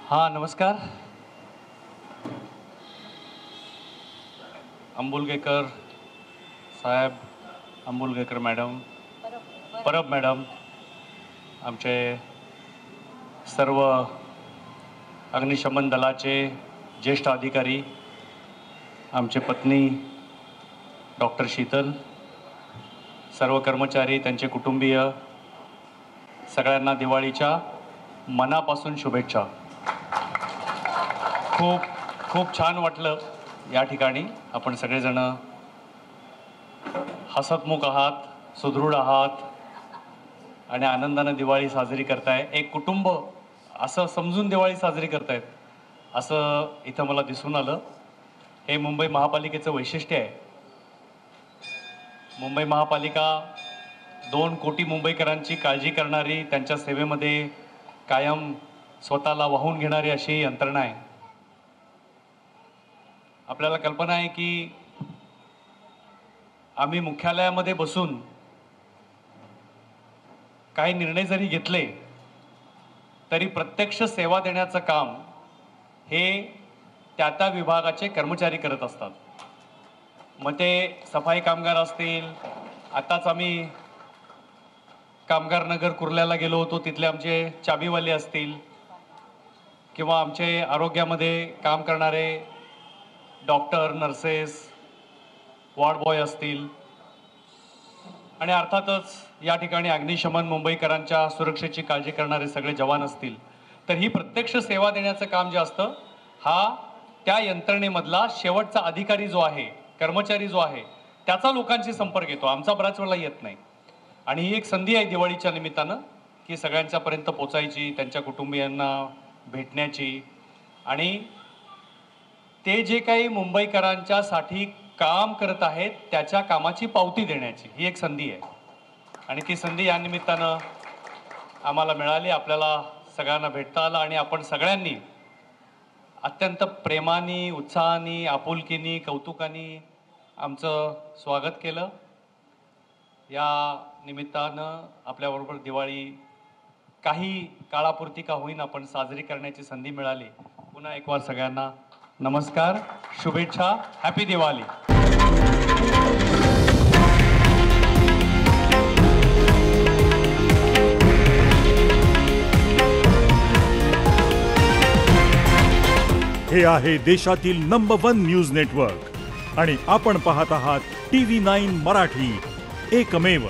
हाँ नमस्कार. अंबुलगेकर साहेब, अंबुलगेकर madam, Parab madam, आमचे सर्व अग्निशमन दलाचे ज्येष्ठ अधिकारी, आमचे पत्नी डॉक्टर शीतल, सर्व कर्मचारी, त्यांचे कुटुंबीय, सगळ्यांना दिवाळीच्या मनापासून शुभेच्छा. खूप खूप छान वाटलं या ठिकाणी. आपण सगळेजण हसतमुख आहात, सुदृढ आहात आणि आनंदाने दिवाळी साजरी करताय. एक कुटुंब असं समजून दिवाळी साजरी करतायत असं इथं मला दिसून आलं. हे मुंबई महापालिकेचं वैशिष्ट्य आहे. मुंबई महापालिका 2 कोटी मुंबईकरांची काळजी करणारी, त्यांच्या सेवेमध्ये कायम स्वतःला वाहून घेणारी अशी यंत्रणा आहे. आपल्याला कल्पना आहे की आम्ही मुख्यालयामध्ये बसून काही निर्णय जरी घेतले तरी प्रत्यक्ष सेवा देण्याचं काम हे त्या त्या विभागाचे कर्मचारी करत असतात. मग ते सफाई कामगार असतील, आताच आम्ही कामगार नगर कुर्ल्याला गेलो होतो, तिथले आमचे चाबीवाले असतील, किंवा आमचे आरोग्यामध्ये काम करणारे डॉक्टर, नर्सेस, वॉर्ड बॉय असतील, आणि अर्थातच या ठिकाणी अग्निशमन, मुंबईकरांच्या सुरक्षेची काळजी करणारे सगळे जवान असतील. तर ही प्रत्यक्ष सेवा देण्याचं काम जे असतं हा त्या यंत्रणेमधला शेवटचा अधिकारी जो आहे, कर्मचारी जो आहे, त्याचा लोकांशी संपर्क येतो. आमचा बऱ्याच वेळा येत नाही. आणि ही एक संधी आहे दिवाळीच्या निमित्तानं की सगळ्यांच्यापर्यंत पोचायची, त्यांच्या कुटुंबियांना भेटण्याची, आणि ते जे काही मुंबईकरांच्यासाठी काम करत आहेत त्याच्या कामाची पावती देण्याची ही एक संधी आहे. आणि ती संधी या निमित्तानं आम्हाला मिळाली. आपल्याला सगळ्यांना भेटता आलं आणि आपण सगळ्यांनी अत्यंत प्रेमाने, उत्साहाने, आपुलकीने, कौतुकाने आमचं स्वागत केलं. या निमित्तानं आपल्याबरोबर दिवाळी काही काळापुरती का होईना पण साजरी करण्याची संधी मिळाली. पुन्हा एक वार सगळ्यांना नमस्कार, शुभेच्छा, हॅपी दिवाळी. हे आहे देशातील नंबर 1 न्यूज नेटवर्क आणि आपण पाहत आहात TV9 मराठी, एकमेव.